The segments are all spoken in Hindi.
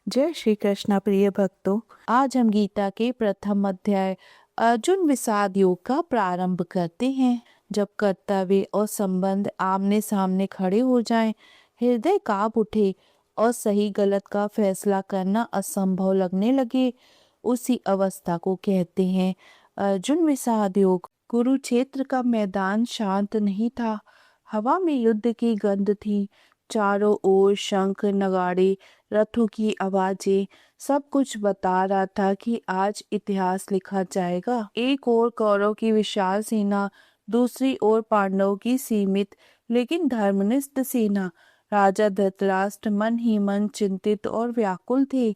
जय श्री कृष्ण प्रिय भक्तों। आज हम गीता के प्रथम अध्याय अर्जुन विषाद योग का प्रारंभ करते हैं। जब कर्तव्य और संबंध आमने सामने खड़े हो जाएं, हृदय कांप उठे और सही गलत का फैसला करना असंभव लगने लगे, उसी अवस्था को कहते हैं अर्जुन विषाद योग। कुरुक्षेत्र का मैदान शांत नहीं था। हवा में युद्ध की गंध थी। चारों ओर शंख नगाड़े रथों की आवाजें सब कुछ बता रहा था कि आज इतिहास लिखा जाएगा। एक ओर कौरव की विशाल सेना, दूसरी ओर पांडवों की सीमित लेकिन धर्मनिष्ठ सेना। राजा धृतराष्ट्र मन ही मन चिंतित और व्याकुल थे।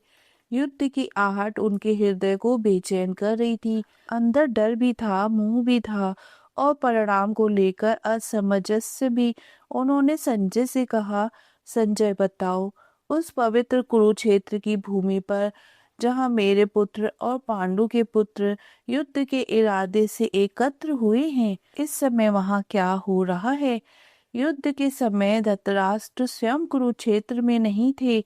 युद्ध की आहट उनके हृदय को बेचैन कर रही थी। अंदर डर भी था, मोह भी था और परिणाम को लेकर असमंजस भी। उन्होंने संजय से कहा, संजय बताओ, उस पवित्र कुरुक्षेत्र की भूमि पर जहाँ मेरे पुत्र और पांडु के पुत्र युद्ध के इरादे से एकत्र हुए हैं, इस समय वहाँ क्या हो रहा है? युद्ध के समय धृतराष्ट्र स्वयं कुरुक्षेत्र में नहीं थे।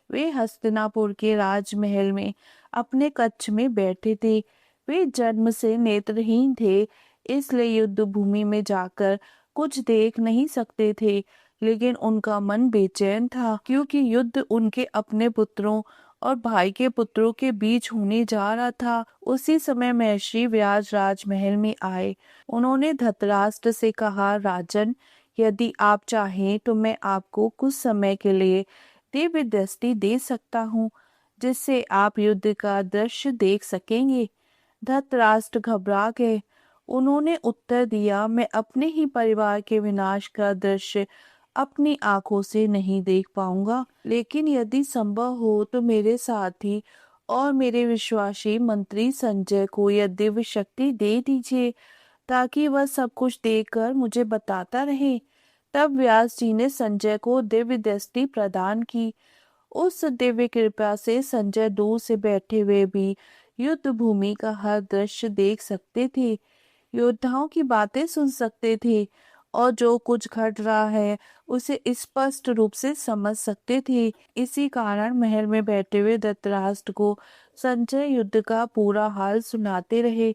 वे हस्तिनापुर के राजमहल में अपने कक्ष में बैठे थे। वे जन्म से नेत्रहीन थे, इसलिए युद्ध भूमि में जाकर कुछ देख नहीं सकते थे। लेकिन उनका मन बेचैन था, क्योंकि युद्ध उनके अपने पुत्रों और भाई के पुत्रों के बीच होने जा रहा था। उसी समय महर्षि व्यास राजमहल में आए। उन्होंने धृतराष्ट्र से कहा, राजन, यदि आप चाहें तो मैं आपको कुछ समय के लिए दिव्य दृष्टि दे सकता हूँ, जिससे आप युद्ध का दृश्य देख सकेंगे। धृतराष्ट्र घबरा गए। उन्होंने उत्तर दिया, मैं अपने ही परिवार के विनाश का दृश्य अपनी आंखों से नहीं देख पाऊंगा, लेकिन यदि संभव हो तो मेरे साथी और मेरे विश्वासी मंत्री संजय को यह दिव्य शक्ति दे दीजिए, ताकि वह सब कुछ देखकर मुझे बताता रहे। तब व्यास जी ने संजय को दिव्य दृष्टि प्रदान की। उस दिव्य कृपा से संजय दूर से बैठे हुए भी युद्ध भूमि का हर दृश्य देख सकते थे, योद्धाओं की बातें सुन सकते थे और जो कुछ घट रहा है उसे स्पष्ट रूप से समझ सकते थे। इसी कारण महल में बैठे हुए धृतराष्ट्र को संजय युद्ध का पूरा हाल सुनाते रहे।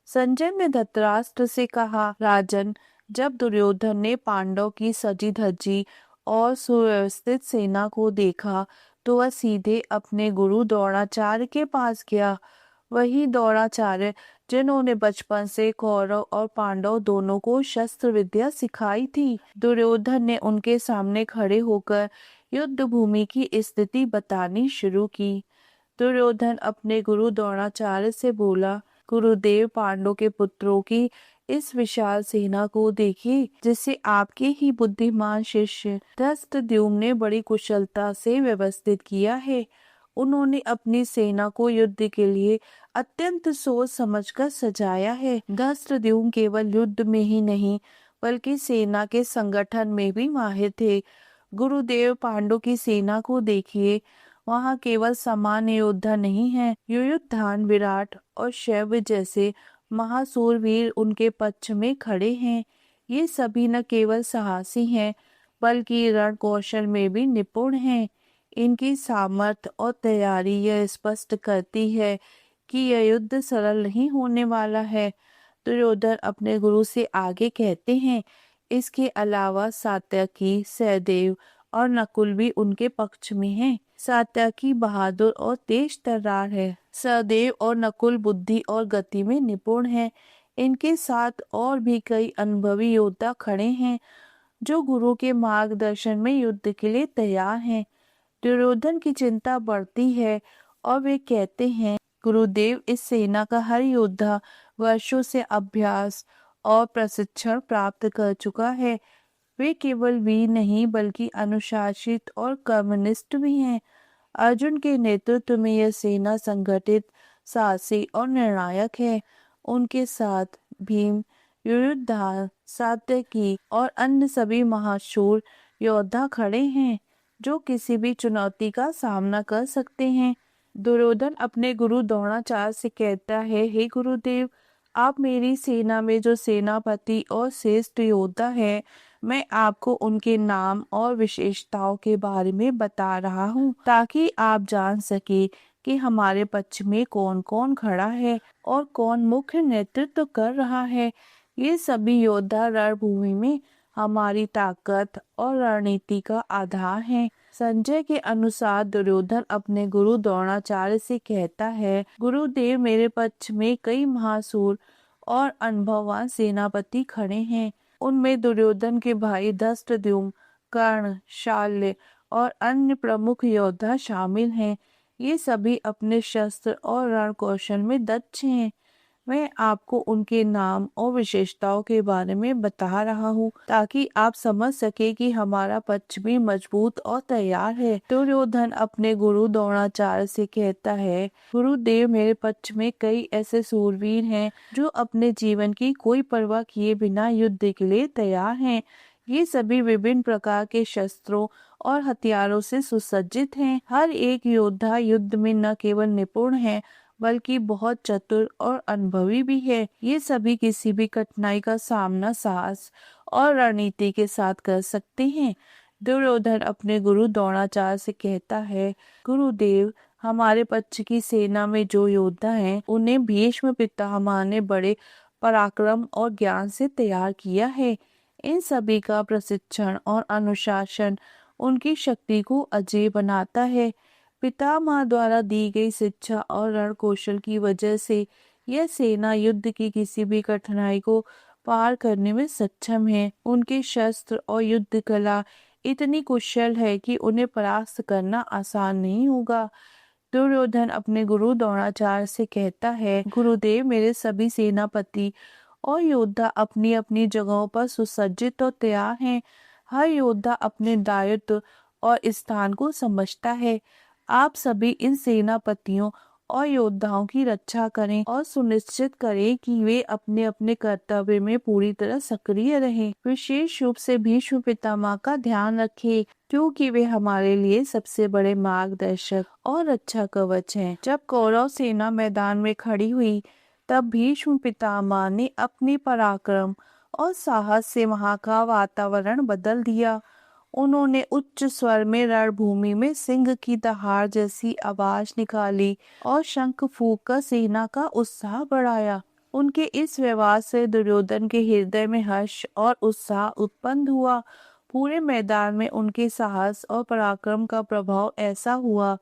संजय ने धृतराष्ट्र से कहा, राजन, जब दुर्योधन ने पांडव की सजी धजी और सुव्यवस्थित सेना को देखा तो वह सीधे अपने गुरु द्रोणाचार्य के पास गया। वही द्रोणाचार्य जिन्होंने बचपन से कौरव और पांडव दोनों को शस्त्र विद्या सिखाई थी। दुर्योधन ने उनके सामने खड़े होकर युद्ध भूमि की स्थिति बतानी शुरू की। दुर्योधन अपने गुरु द्रोणाचार्य से बोला, गुरुदेव, पांडव के पुत्रों की इस विशाल सेना को देखिए, जिसे आपके ही बुद्धिमान शिष्य धृष्टद्युम्न ने बड़ी कुशलता से व्यवस्थित किया है। उन्होंने अपनी सेना को युद्ध के लिए अत्यंत सोच समझकर सजाया है। धृष्टद्युम्न केवल युद्ध में ही नहीं बल्कि सेना के संगठन में भी माहिर थे। गुरुदेव, पांडव की सेना को देखिए, वहाँ केवल सामान्य योद्धा नहीं है, युयुधान, विराट और शैव्य जैसे महासूरवीर उनके पक्ष में खड़े हैं। ये सभी न केवल साहसी हैं बल्कि रण कौशल में भी निपुण हैं। इनकी सामर्थ्य और तैयारी यह स्पष्ट करती है कि यह युद्ध सरल नहीं होने वाला है। दुर्योधन अपने गुरु से आगे कहते हैं, इसके अलावा सात्यकी, सहदेव और नकुल भी उनके पक्ष में हैं। सात्यकी बहादुर और तेज तर्रार है। सहदेव और नकुल बुद्धि और गति में निपुण हैं। इनके साथ और भी कई अनुभवी योद्धा खड़े हैं, जो गुरु के मार्गदर्शन में युद्ध के लिए तैयार हैं। दुर्योधन की चिंता बढ़ती है और वे कहते हैं, गुरुदेव, इस सेना का हर योद्धा वर्षों से अभ्यास और प्रशिक्षण प्राप्त कर चुका है। वे केवल वीर नहीं बल्कि अनुशासित और कर्मनिष्ठ भी हैं। अर्जुन के नेतृत्व में यह सेना संगठित, साहसी और निर्णायक है। उनके साथ भीम, युयुधान, सात्यकी और अन्य सभी महाशूर योद्धा खड़े हैं, जो किसी भी चुनौती का सामना कर सकते हैं। दुर्योधन अपने गुरु द्रोणाचार्य से कहता है, हे गुरुदेव, आप मेरी सेना में जो सेनापति और श्रेष्ठ योद्धा है मैं आपको उनके नाम और विशेषताओं के बारे में बता रहा हूँ ताकि आप जान सके कि हमारे पक्ष में कौन कौन खड़ा है और कौन मुख्य नेतृत्व कर रहा है। ये सभी योद्धा रणभूमि में हमारी ताकत और रणनीति का आधार हैं। संजय के अनुसार दुर्योधन अपने गुरु द्रोणाचार्य से कहता है, गुरुदेव मेरे पक्ष में कई महासूर और अनुभववान सेनापति खड़े हैं। उनमें दुर्योधन के भाई धृष्टद्युम्न, कर्ण, शाल्य और अन्य प्रमुख योद्धा शामिल हैं। ये सभी अपने शस्त्र और रण कौशल में दक्ष हैं। मैं आपको उनके नाम और विशेषताओं के बारे में बता रहा हूँ ताकि आप समझ सके कि हमारा पक्ष भी मजबूत और तैयार है। दुर्योधन अपने गुरु द्रोणाचार्य से कहता है, गुरुदेव मेरे पक्ष में कई ऐसे सूरवीर हैं जो अपने जीवन की कोई परवाह किए बिना युद्ध के लिए तैयार हैं। ये सभी विभिन्न प्रकार के शस्त्रों और हथियारों से सुसज्जित हैं। हर एक योद्धा युद्ध में न केवल निपुण है बल्कि बहुत चतुर और अनुभवी भी है। ये सभी किसी भी कठिनाई का सामना साहस और रणनीति के साथ कर सकते हैं। दुर्योधन अपने गुरु द्रोणाचार्य से कहता है, गुरुदेव हमारे पक्ष की सेना में जो योद्धा हैं उन्हें भीष्म पितामह ने बड़े पराक्रम और ज्ञान से तैयार किया है। इन सभी का प्रशिक्षण और अनुशासन उनकी शक्ति को अजेय बनाता है। पितामह द्वारा दी गई शिक्षा और रण कौशल की वजह से यह सेना युद्ध की किसी भी कठिनाई को पार करने में सक्षम है। उनके शस्त्र और युद्ध कला इतनी कुशल है कि उन्हें परास्त करना आसान नहीं होगा। दुर्योधन अपने गुरु द्रोणाचार्य से कहता है, गुरुदेव मेरे सभी सेनापति और योद्धा अपनी अपनी जगहों पर सुसज्जित और तैयार हैं। हर योद्धा अपने दायित्व और स्थान को समझता है। आप सभी इन सेनापतियों और योद्धाओं की रक्षा करें और सुनिश्चित करें कि वे अपने अपने कर्तव्य में पूरी तरह सक्रिय रहें। विशेष रूप से भीष्म पितामह का ध्यान रखें क्योंकि वे हमारे लिए सबसे बड़े मार्गदर्शक और रक्षा कवच हैं। जब कौरव सेना मैदान में खड़ी हुई तब भीष्म पितामह ने अपने पराक्रम और साहस से वहां का वातावरण बदल दिया। उन्होंने उच्च स्वर में रणभूमि में सिंह की दहाड़ जैसी आवाज निकाली और शंख फूंककर सेना का उत्साह बढ़ाया। उनके इस व्यवहार से दुर्योधन के हृदय में हर्ष और उत्साह उत्पन्न हुआ। पूरे मैदान में उनके साहस और पराक्रम का प्रभाव ऐसा हुआ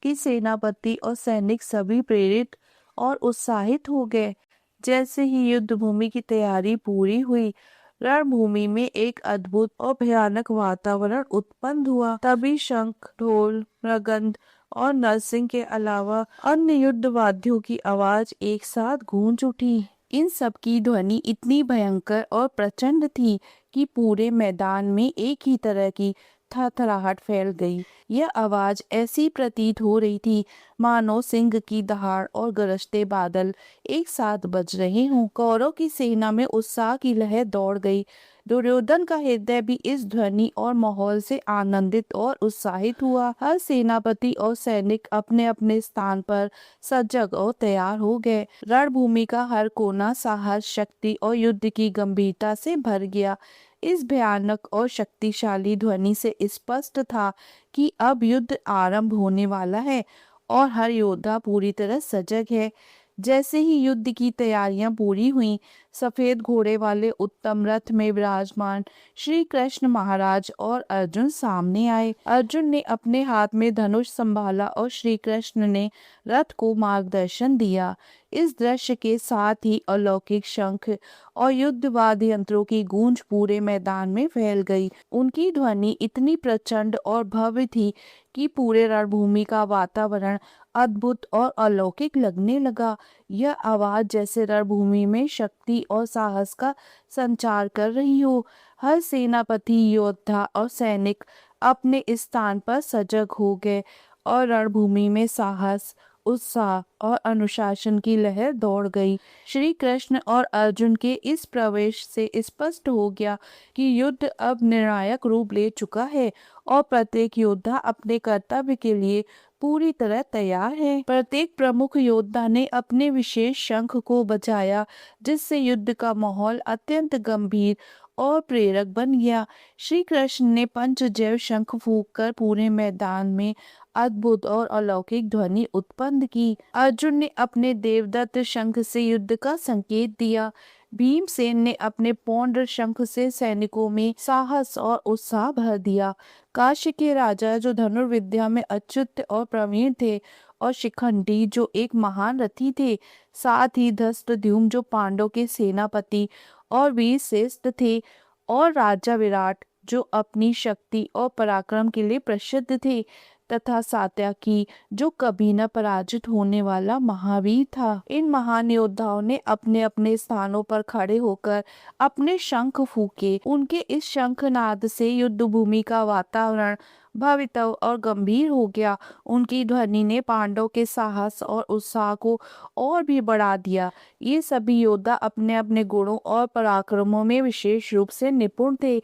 कि सेनापति और सैनिक सभी प्रेरित और उत्साहित हो गए। जैसे ही युद्ध भूमि की तैयारी पूरी हुई, रणभूमि में एक अद्भुत और भयानक वातावरण उत्पन्न हुआ। तभी शंख, ढोल, मृदंग और नरसिंह के अलावा अन्य युद्ध वाद्यों की आवाज एक साथ गूंज उठी। इन सब की ध्वनि इतनी भयंकर और प्रचंड थी कि पूरे मैदान में एक ही तरह की थरथराहट फैल गई। यह आवाज ऐसी प्रतीत हो रही थी मानो सिंह की दहाड़ और गरजते बादल एक साथ बज रहे हों। कौरव की सेना में उत्साह की लहर दौड़ गई। दुर्योधन का हृदय भी इस ध्वनि और माहौल से आनंदित और उत्साहित हुआ। हर सेनापति और सैनिक अपने अपने स्थान पर सजग और तैयार हो गए। रणभूमि का हर कोना साहस, शक्ति और युद्ध की गंभीरता से भर गया। इस भयानक और शक्तिशाली ध्वनि से स्पष्ट था कि अब युद्ध आरंभ होने वाला है और हर योद्धा पूरी तरह सजग है। जैसे ही युद्ध की तैयारियां पूरी हुईं, सफेद घोड़े वाले उत्तम रथ में विराजमान श्री कृष्ण महाराज और अर्जुन सामने आए। अर्जुन ने अपने हाथ में धनुष संभाला और श्री कृष्ण ने रथ को मार्गदर्शन दिया। इस दृश्य के साथ ही अलौकिक शंख और युद्ध वाद्य यंत्रों की गूंज पूरे मैदान में फैल गई। उनकी ध्वनि इतनी प्रचंड और भव्य थी कि पूरे रणभूमि का वातावरण अद्भुत और अलौकिक लगने लगा। यह आवाज जैसे रणभूमि में शक्ति और साहस का संचार कर रही हो। हर सेनापति, योद्धा और सैनिक अपने स्थान पर सजग हो गए और रणभूमि में साहस, उत्साह और अनुशासन की लहर दौड़ गई। श्री कृष्ण और अर्जुन के इस प्रवेश से स्पष्ट हो गया कि युद्ध अब निर्णायक रूप ले चुका है और प्रत्येक योद्धा अपने कर्तव्य के लिए पूरी तरह तैयार है। प्रत्येक प्रमुख योद्धा ने अपने विशेष शंख को बजाया, जिससे युद्ध का माहौल अत्यंत गंभीर और प्रेरक बन गया। श्री कृष्ण ने पंचजैव शंख फूंककर पूरे मैदान में अद्भुत और अलौकिक ध्वनि उत्पन्न की। अर्जुन ने अपने देवदत्त शंख से युद्ध का संकेत दिया। भीमसेन ने अपने पौंड्र शंख से सैनिकों में साहस और उत्साह भर दिया। काशी के राजा जो धनुर्विद्या में अच्युत और प्रवीण थे, और शिखंडी जो एक महान रथी थे, साथ ही धृष्टद्युम्न जो पांडवों के सेनापति और वीर श्रेष्ठ थे, और राजा विराट जो अपनी शक्ति और पराक्रम के लिए प्रसिद्ध थे, तथा सात्यकी जो कभी न पराजित होने वाला महावीर था। इन महान योद्धाओं ने अपने अपने स्थानों पर खड़े होकर अपने शंख फूके। उनके इस शंखनाद से युद्ध भूमि का वातावरण भवितव और गंभीर हो गया। उनकी ध्वनि ने पांडवों के साहस और उत्साह को और भी बढ़ा दिया। ये सभी योद्धा अपने अपने गुणों और पराक्रमों में विशेष रूप से निपुण थे,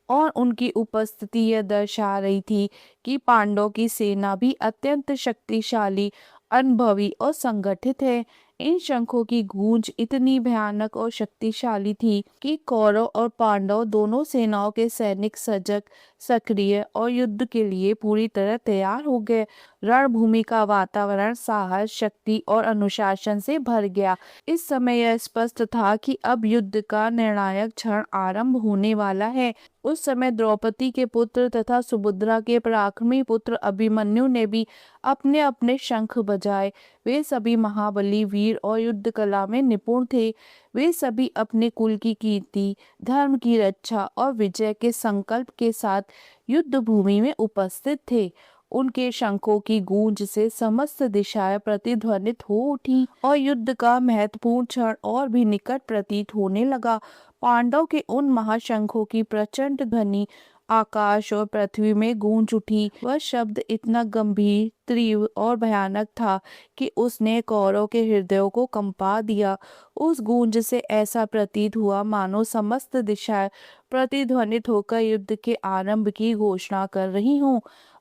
और उनकी उपस्थिति यह दर्शा रही थी कि पांडवों की सेना भी अत्यंत शक्तिशाली, अनुभवी और संगठित है। इन शंखों की गूंज इतनी भयानक और शक्तिशाली थी कि कौरव और पांडव दोनों सेनाओं के सैनिक सजग, सक्रिय और युद्ध के लिए पूरी तरह तैयार हो गए। रणभूमि का वातावरण साहस, शक्ति और अनुशासन से भर गया। इस समय यह स्पष्ट था कि अब युद्ध का निर्णायक क्षण आरंभ होने वाला है। उस समय द्रौपदी के पुत्र तथा सुभद्रा के पराक्रमी पुत्र अभिमन्यु ने भी अपने अपने शंख बजाए। वे सभी महाबली, वीर और युद्ध कला में निपुण थे। वे सभी अपने कुल की कीर्ति, धर्म की रक्षा और विजय के संकल्प के साथ युद्ध भूमि में उपस्थित थे। उनके शंखों की गूंज से समस्त दिशाएं प्रतिध्वनित हो उठी और युद्ध का महत्वपूर्ण क्षण और भी निकट प्रतीत होने लगा। पांडव के उन महाशंखों की प्रचंड ध्वनि आकाश और पृथ्वी में गूंज उठी। वह शब्द इतना गंभीर, तीव्र और भयानक था कि उसने कौरव के हृदयों को कंपा दिया। उस गूंज से ऐसा प्रतीत हुआ मानो समस्त दिशाएं प्रतिध्वनित होकर युद्ध के आरंभ की घोषणा कर रही हों।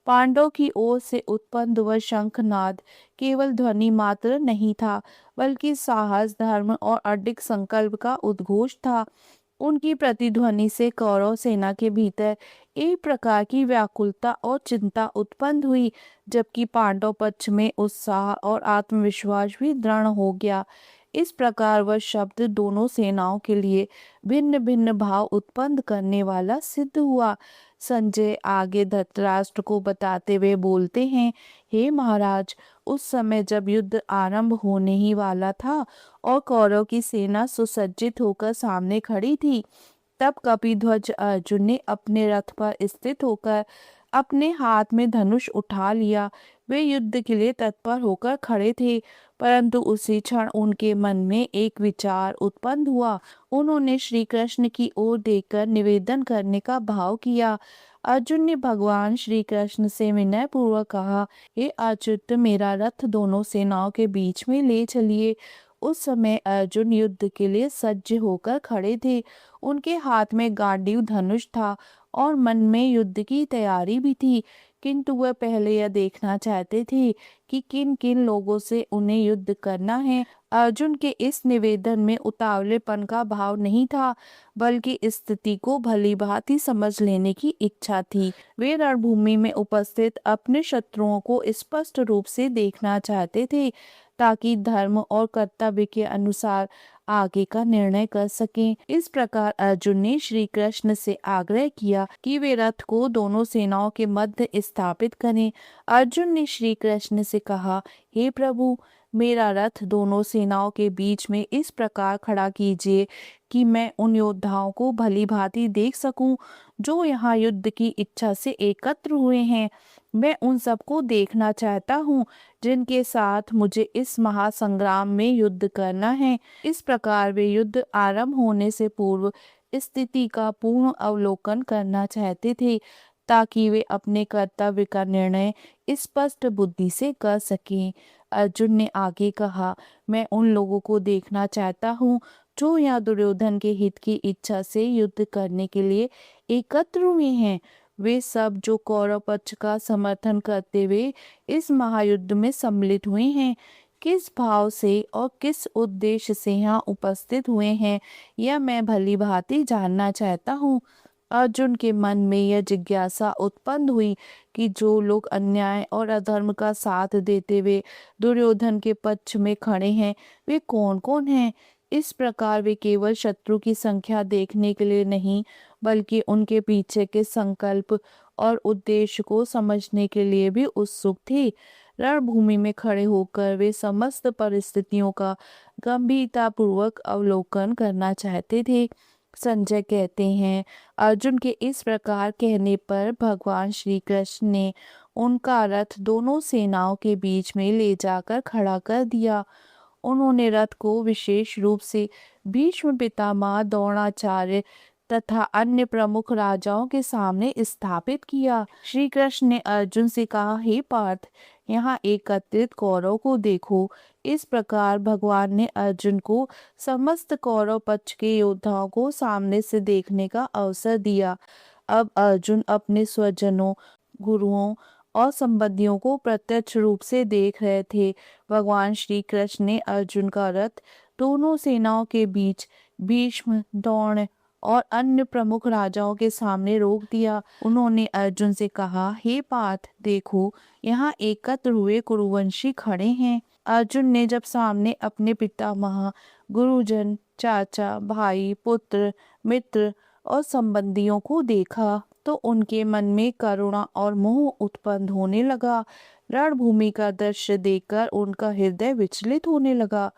पांडव की ओर से उत्पन्न वह शंखनाद केवल ध्वनि मात्र नहीं था, बल्कि साहस, धर्म और अडिग संकल्प का उद्घोष था। उनकी प्रतिध्वनि से कौरव सेना के भीतर एक प्रकार की व्याकुलता और चिंता उत्पन्न हुई, जबकि पांडव पक्ष में उत्साह और आत्मविश्वास भी दृढ़ हो गया। इस प्रकार वह शब्द दोनों सेनाओं के लिए भिन्न भिन्न भाव उत्पन्न करने वाला सिद्ध हुआ। संजय आगे धृतराष्ट्र को बताते हुए बोलते हैं, हे महाराज, उस समय जब युद्ध आरंभ होने ही वाला था और कौरव की सेना सुसज्जित होकर सामने खड़ी थी, तब कपिध्वज अर्जुन ने अपने रथ पर स्थित होकर अपने हाथ में धनुष उठा लिया। वे युद्ध के लिए तत्पर होकर खड़े थे, परंतु उसी क्षण उनके मन में एक विचार उत्पन्न हुआ। उन्होंने श्री कृष्ण की ओर देखकर निवेदन करने का भाव किया। अर्जुन ने भगवान श्री कृष्ण से विनय पूर्वक कहा, हे अच्युत, मेरा रथ दोनों सेनाओं के बीच में ले चलिए। उस समय अर्जुन युद्ध के लिए सज्ज होकर खड़े थे। उनके हाथ में गांडीव धनुष था और मन में युद्ध की तैयारी भी थी, किंतु वह पहले यह देखना चाहते थे कि किन किन लोगों से उन्हें युद्ध करना है। अर्जुन के इस निवेदन में उतावलेपन का भाव नहीं था, बल्कि स्थिति को भली भांति समझ लेने की इच्छा थी। वे रणभूमि में उपस्थित अपने शत्रुओं को स्पष्ट रूप से देखना चाहते थे, ताकि धर्म और कर्तव्य के अनुसार आगे का निर्णय कर सकें। इस प्रकार अर्जुन ने श्री कृष्ण से आग्रह किया कि वे रथ को दोनों सेनाओं के मध्य स्थापित करें। अर्जुन ने श्री कृष्ण से कहा, हे प्रभु, मेरा रथ दोनों सेनाओं के बीच में इस प्रकार खड़ा कीजिए कि मैं उन योद्धाओं को भली भांति देख सकूं जो यहाँ युद्ध की इच्छा से एकत्र हुए हैं। मैं उन सबको देखना चाहता हूँ जिनके साथ मुझे इस महासंग्राम में युद्ध करना है। इस प्रकार वे युद्ध आरंभ होने से पूर्व स्थिति का पूर्ण अवलोकन करना चाहते थे, ताकि वे अपने कर्तव्य का निर्णय स्पष्ट बुद्धि से कर सकें। अर्जुन ने आगे कहा, मैं उन लोगों को देखना चाहता हूँ जो यहाँ दुर्योधन के हित की इच्छा से युद्ध करने के लिए एकत्र हुए हैं। वे सब जो कौरव पक्ष का समर्थन करते हुए इस महायुद्ध में सम्मिलित हुए हैं, किस भाव से और किस उद्देश्य से यहाँ उपस्थित हुए हैं, यह मैं भली भांति जानना चाहता हूँ। अर्जुन के मन में यह जिज्ञासा उत्पन्न हुई कि जो लोग अन्याय और अधर्म का साथ देते हुए दुर्योधन के पक्ष में खड़े हैं, वे कौन कौन हैं। इस प्रकार वे केवल शत्रु की संख्या देखने के लिए नहीं, बल्कि उनके पीछे के संकल्प और उद्देश्य को समझने के लिए भी उत्सुक थे। रणभूमि में खड़े होकर वे समस्त परिस्थितियों का गंभीरतापूर्वक अवलोकन करना चाहते थे। संजय कहते हैं, अर्जुन के इस प्रकार कहने पर भगवान श्री कृष्ण ने उनका रथ दोनों सेनाओं के बीच में ले जाकर खड़ा कर दिया। उन्होंने रथ को विशेष रूप से भीष्म पितामह, द्रोणाचार्य तथा अन्य प्रमुख राजाओं के सामने स्थापित किया। श्री कृष्ण ने अर्जुन से कहा, हे पार्थ, यहाँ एकत्रित कौरव को देखो। इस प्रकार भगवान ने अर्जुन को समस्त कौरव पक्ष के योद्धाओं को सामने से देखने का अवसर दिया। अब अर्जुन अपने स्वजनों, गुरुओं और संबंधियों को प्रत्यक्ष रूप से देख रहे थे। भगवान श्री कृष्ण ने अर्जुन का रथ दोनों सेनाओं के बीच भीष्म, द्रोण और अन्य प्रमुख राजाओं के सामने रोक दिया। उन्होंने अर्जुन से कहा, हे पार्थ, देखो, यहाँ एकत्र हुए कुरुवंशी खड़े हैं। अर्जुन ने जब सामने अपने पितामह, गुरुजन, चाचा, भाई, पुत्र, मित्र और संबंधियों को देखा तो उनके मन में करुणा और मोह उत्पन्न होने लगा। रणभूमि का दृश्य देखकर उनका हृदय विचलित होने लगा,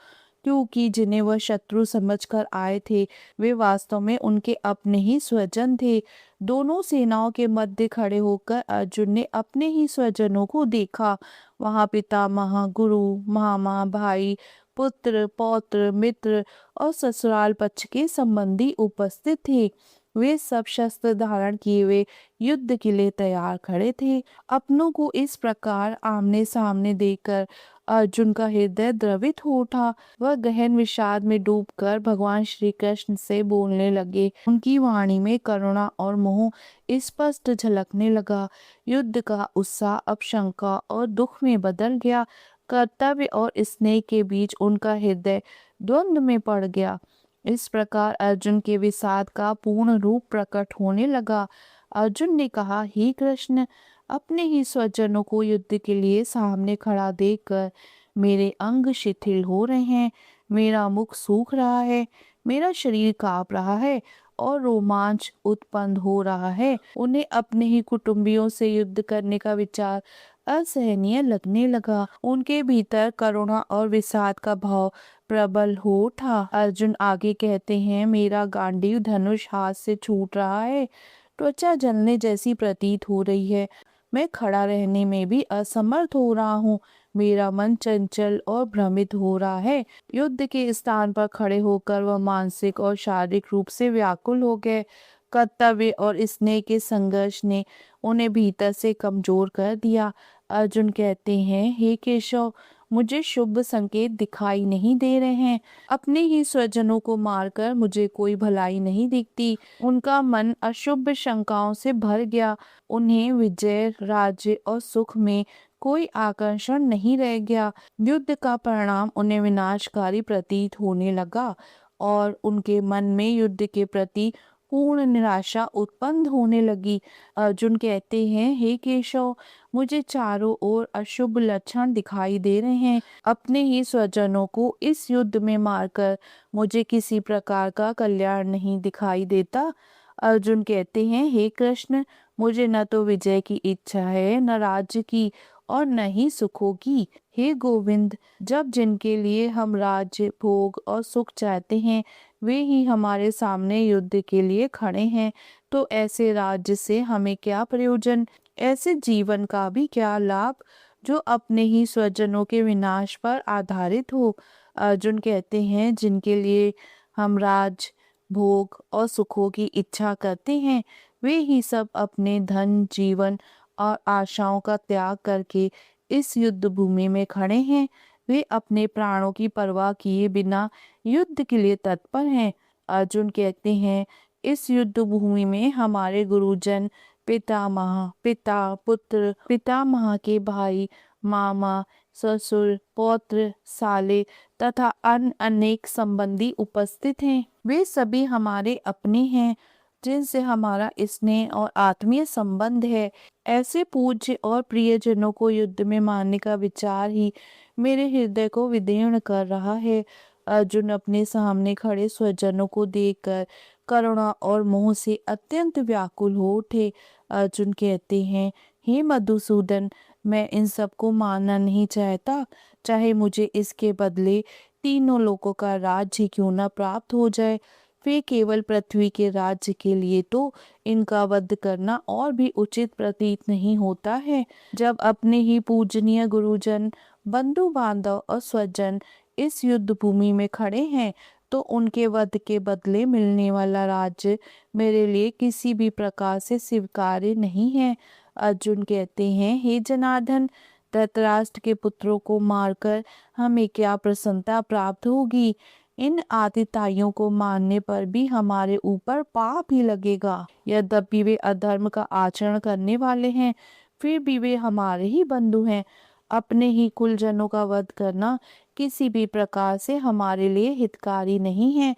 क्योंकि जिन्हें वह शत्रु समझकर आए थे, वे वास्तव में उनके अपने ही स्वजन थे। दोनों सेनाओं के मध्य खड़े होकर अर्जुन ने अपने ही स्वजनों को देखा। वहां पितामह, गुरु, मामा, भाई, पुत्र, पौत्र, मित्र और ससुराल पक्ष के संबंधी उपस्थित थे। वे सब शस्त्र धारण किए हुए युद्ध के लिए तैयार खड़े थे। अपनों को इस प्रकार आमने सामने देखकर अर्जुन का हृदय द्रवित हो उठा। वह गहन विषाद में डूबकर भगवान श्री कृष्ण से बोलने लगे। उनकी वाणी में करुणा और मोह स्पष्ट झलकने लगा। युद्ध का उत्साह अब शंका और दुख में बदल गया। कर्तव्य और स्नेह के बीच उनका हृदय द्वंद्व में पड़ गया। इस प्रकार अर्जुन के विषाद का पूर्ण रूप प्रकट होने लगा। अर्जुन ने कहा, हे कृष्ण, अपने ही स्वजनों को युद्ध के लिए सामने खड़ा देखकर मेरे अंग शिथिल हो रहे हैं, मेरा मुख सूख रहा है, मेरा शरीर कांप रहा है और रोमांच उत्पन्न हो रहा है। उन्हें अपने ही कुटुंबियों से युद्ध करने का विचार असहनीय लगने लगा। उनके भीतर करुणा और विषाद का भाव प्रबल हो उठा। अर्जुन आगे कहते हैं, मेरा गांडीव धनुष हाथ से छूट रहा है, त्वचा जलने जैसी प्रतीत हो रही है, मैं खड़ा रहने में भी असमर्थ हो रहा हूँ, मेरा मन चंचल और भ्रमित हो रहा है। युद्ध के स्थान पर खड़े होकर वह मानसिक और शारीरिक रूप से व्याकुल हो गए। कर्तव्य और स्नेह के संघर्ष ने उन्हें भीतर से कमजोर कर दिया। अर्जुन कहते हैं, हे केशव, मुझे शुभ संकेत दिखाई नहीं दे रहे हैं। अपने ही स्वजनों को मारकर मुझे कोई भलाई नहीं दिखती। उनका मन अशुभ शंकाओं से भर गया। उन्हें विजय, राज्य और सुख में कोई आकर्षण नहीं रह गया। युद्ध का परिणाम उन्हें विनाशकारी प्रतीत होने लगा और उनके मन में युद्ध के प्रति पूर्ण निराशा उत्पन्न होने लगी। अर्जुन कहते हैं, हे केशव, मुझे चारों ओर अशुभ लक्षण दिखाई दे रहे हैं। अपने ही स्वजनों को इस युद्ध में मारकर मुझे किसी प्रकार का कल्याण नहीं दिखाई देता। अर्जुन कहते हैं, हे कृष्ण, मुझे न तो विजय की इच्छा है, न राज्य की और न ही सुखों की। हे गोविंद, जब जिनके लिए हम राज्य, भोग और सुख चाहते हैं, वे ही हमारे सामने युद्ध के लिए खड़े हैं, तो ऐसे राज्य से हमें क्या प्रयोजन, ऐसे जीवन का भी क्या लाभ जो अपने ही स्वजनों के विनाश पर आधारित हो। अर्जुन कहते हैं, जिनके लिए हम राज, भोग और सुखों की इच्छा करते हैं, वे ही सब अपने धन, जीवन और आशाओं का त्याग करके इस युद्ध भूमि में खड़े हैं। वे अपने प्राणों की परवाह किए बिना युद्ध के लिए तत्पर हैं। अर्जुन कहते हैं, इस युद्ध भूमि में हमारे गुरुजन, पितामह, पिता, पुत्र, पितामह के भाई, मामा, ससुर, पौत्र, साले तथा अन्य अनेक संबंधी उपस्थित हैं। वे सभी हमारे अपने हैं, जिनसे हमारा स्नेह और आत्मीय संबंध है। ऐसे पूज्य और प्रियजनों को युद्ध में मारने का विचार ही मेरे हृदय को विदीर्ण कर रहा है। अर्जुन अपने सामने खड़े स्वजनों को देखकर करुणा और मोह से अत्यंत व्याकुल हो उठे। अर्जुन कहते हैं, हे मधुसूदन, मैं इन सबको मारना नहीं चाहता, चाहे मुझे इसके बदले तीनों लोकों का राज्य क्यों न प्राप्त हो जाए। वे केवल पृथ्वी के राज्य के लिए तो इनका वध करना और भी उचित प्रतीत नहीं होता है। जब अपने ही पूजनीय गुरुजन, बंधु बांधव और स्वजन इस युद्ध भूमि में खड़े हैं, तो उनके वध के बदले मिलने वाला राज्य मेरे लिए किसी भी प्रकार से स्वीकार्य नहीं है। अर्जुन कहते हैं, हे जनार्दन, धृतराष्ट्र के पुत्रों को मारकर हमें क्या प्रसन्नता प्राप्त होगी। इन आतिताइयों को मारने पर भी हमारे ऊपर पाप ही लगेगा। यद्यपि वे अधर्म का आचरण करने वाले हैं, फिर भी वे हमारे ही बंधु हैं। अपने ही कुलजनों का वध करना किसी भी प्रकार से हमारे लिए हितकारी नहीं है।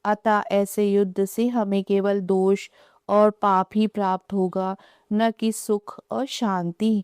अतः ऐसे युद्ध से हमें केवल दोष और पाप ही प्राप्त होगा, न कि सुख और शांति।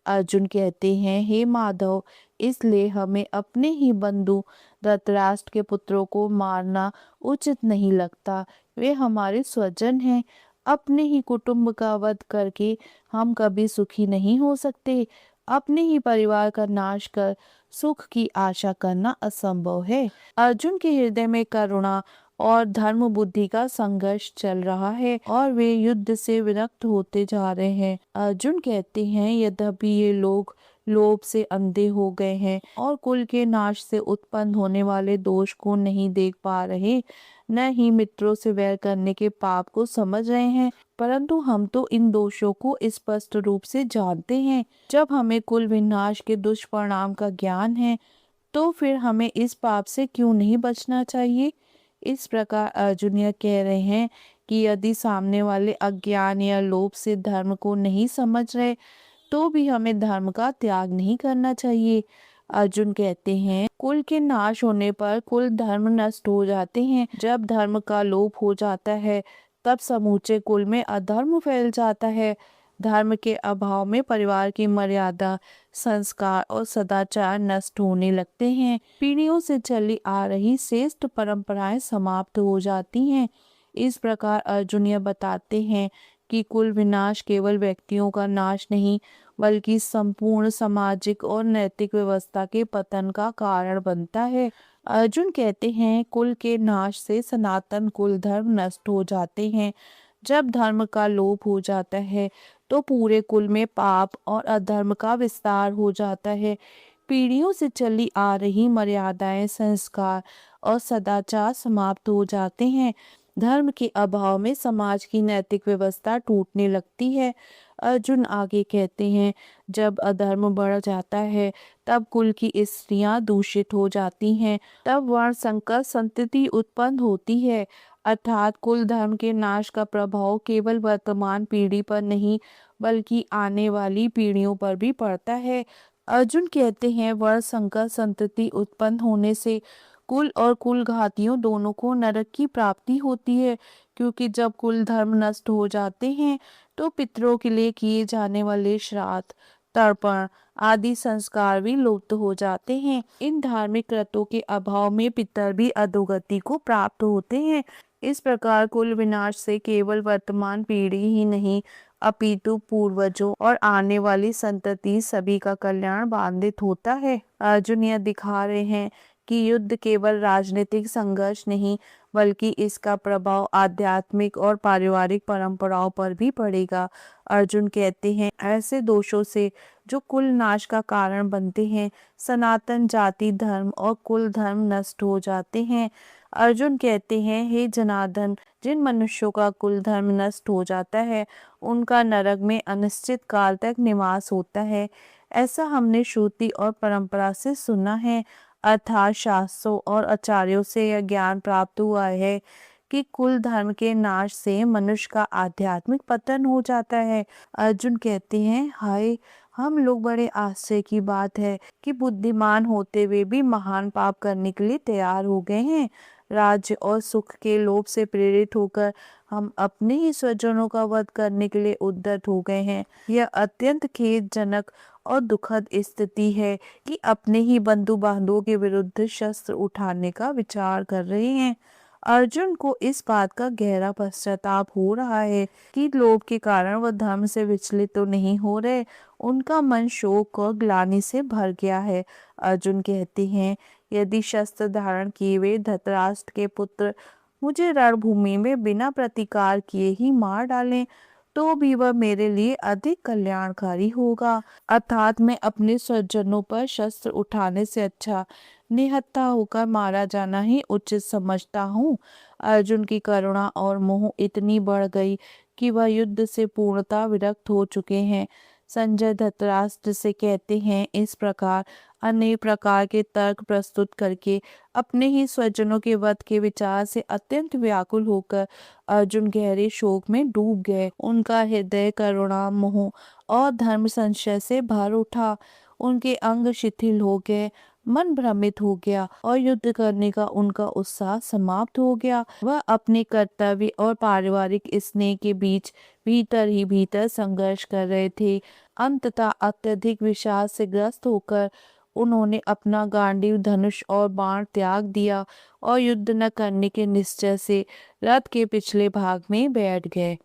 अर्जुन कहते हैं, हे माधव, इसलिए हमें अपने ही बंधु धृतराष्ट्र के पुत्रों को मारना उचित नहीं लगता। वे हमारे स्वजन हैं। अपने ही कुटुंब का वध करके हम कभी सुखी नहीं हो सकते। अपने ही परिवार का नाश कर सुख की आशा करना असंभव है। अर्जुन के हृदय में करुणा और धर्म बुद्धि का संघर्ष चल रहा है और वे युद्ध से विरक्त होते जा रहे हैं। अर्जुन कहते हैं, यद्यपि ये लोग लोभ से अंधे हो गए हैं और कुल के नाश से उत्पन्न होने वाले दोष को नहीं देख पा रहे, न ही मित्रों से वैर करने के पाप को समझ रहे हैं, परंतु हम तो इन दोषों को स्पष्ट रूप से जानते हैं। जब हमें कुल विनाश के दुष्परिणाम का ज्ञान है, तो फिर हमें इस पाप से क्यों नहीं बचना चाहिए। इस प्रकार अर्जुन यह कह रहे हैं कि यदि सामने वाले अज्ञान या लोभ से धर्म को नहीं समझ रहे, तो भी हमें धर्म का त्याग नहीं करना चाहिए। अर्जुन कहते हैं, कुल के नाश होने पर कुल धर्म नष्ट हो जाते हैं। जब धर्म का लोप हो जाता है, तब समूचे कुल में अधर्म फैल जाता है। धर्म के अभाव में परिवार की मर्यादा, संस्कार और सदाचार नष्ट होने लगते हैं। पीढ़ियों से चली आ रही श्रेष्ठ परंपराएं समाप्त हो जाती हैं। इस प्रकार अर्जुन यह बताते हैं कि कुल विनाश केवल व्यक्तियों का नाश नहीं, बल्कि संपूर्ण सामाजिक और नैतिक व्यवस्था के पतन का कारण बनता है। अर्जुन कहते हैं, कुल के नाश से सनातन कुल धर्म नष्ट हो जाते हैं। जब धर्म का लोप हो जाता है, तो पूरे कुल में पाप और अधर्म का विस्तार हो जाता है। पीढ़ियों से चली आ रही मर्यादाएं, संस्कार और सदाचार समाप्त हो जाते हैं। धर्म के अभाव में समाज की नैतिक व्यवस्था टूटने लगती है। अर्जुन आगे कहते हैं, जब अधर्म बढ़ जाता है, तब कुल की स्त्रियां दूषित हो जाती हैं। तब वर्ण संकर संतति उत्पन्न होती है। अर्थात कुल धर्म के नाश का प्रभाव केवल वर्तमान पीढ़ी पर नहीं, बल्कि आने वाली पीढ़ियों पर भी पड़ता है। अर्जुन कहते हैं, वर्ण संकर संतति उत्पन्न होने से कुल और कुल घातियों दोनों को नरक की प्राप्ति होती है, क्योंकि जब कुल धर्म नष्ट हो जाते हैं, तो पितरों के लिए किए जाने वाले श्राद्ध, तर्पण आदि संस्कार भी लुप्त हो जाते हैं। इन धार्मिक कृतों के अभाव में पितर भी अधोगति को प्राप्त होते हैं। इस प्रकार कुल विनाश से केवल वर्तमान पीढ़ी ही नहीं, अपितु पूर्वजों और आने वाली संतति सभी का कल्याण बाधित होता है। अर्जुन यह दिखा रहे हैं कि युद्ध केवल राजनीतिक संघर्ष नहीं, बल्कि इसका प्रभाव आध्यात्मिक और पारिवारिक परंपराओं पर भी पड़ेगा। अर्जुन कहते हैं, ऐसे दोषों से जो कुल नाश का कारण बनते हैं, सनातन जाति धर्म और कुल धर्म नष्ट हो जाते हैं। अर्जुन कहते हैं, हे जनार्दन, जिन मनुष्यों का कुल धर्म नष्ट हो जाता है, उनका नरक में अनिश्चित काल तक निवास होता है। ऐसा हमने श्रुति और परंपरा से सुना है। अर्थात शास्त्रों और आचार्यों से यह ज्ञान प्राप्त हुआ है कि कुल धर्म के नाश से मनुष्य का आध्यात्मिक पतन हो जाता है। अर्जुन कहते हैं, हाय, हम लोग बड़े आश्चर्य की बात है कि बुद्धिमान होते हुए भी महान पाप करने के लिए तैयार हो गए हैं। राज्य और सुख के लोभ से प्रेरित होकर हम अपने ही स्वजनों का वध करने के लिए उद्यत हो गए हैं। यह अत्यंत खेदजनक और दुखद स्थिति है कि अपने ही बंधु बांधवों के विरुद्ध शस्त्र उठाने का विचार कर रहे हैं। अर्जुन को इस बात का गहरा पश्चाताप हो रहा है कि लोभ के कारण वह धर्म से विचलित तो नहीं हो रहे, उनका मन शोक और ग्लानि से भर गया है। अर्जुन कहते हैं, यदि शस्त्र धारण किए हुए धृतराष्ट्र के पुत्र मुझे रणभूमि में बिना प्रतिकार किए ही मार डालें तो भी वह मेरे लिए अधिक कल्याणकारी होगा। अर्थात मैं अपने स्वजनों पर शस्त्र उठाने से अच्छा निहत्था होकर मारा जाना ही उचित समझता हूँ। अर्जुन की करुणा और मोह इतनी बढ़ गई कि वह युद्ध से पूर्णतः विरक्त हो चुके हैं। संजय धृतराष्ट्र से कहते हैं, इस प्रकार अनेक प्रकार के तर्क प्रस्तुत करके अपने ही स्वजनों के वध के विचार से अत्यंत व्याकुल होकर अर्जुन गहरे शोक में डूब गए। उनका हृदय करुणा, मोह और धर्म संशय से भर उठा। उनके अंग शिथिल हो गए, मन भ्रमित हो गया और युद्ध करने का उनका उत्साह समाप्त हो गया। वह अपने कर्तव्य और पारिवारिक स्नेह के बीच भीतर ही भीतर संघर्ष कर रहे थे। अंततः अत्यधिक विषाद से ग्रस्त होकर उन्होंने अपना गांडीव, धनुष और बाण त्याग दिया और युद्ध न करने के निश्चय से रथ के पिछले भाग में बैठ गए।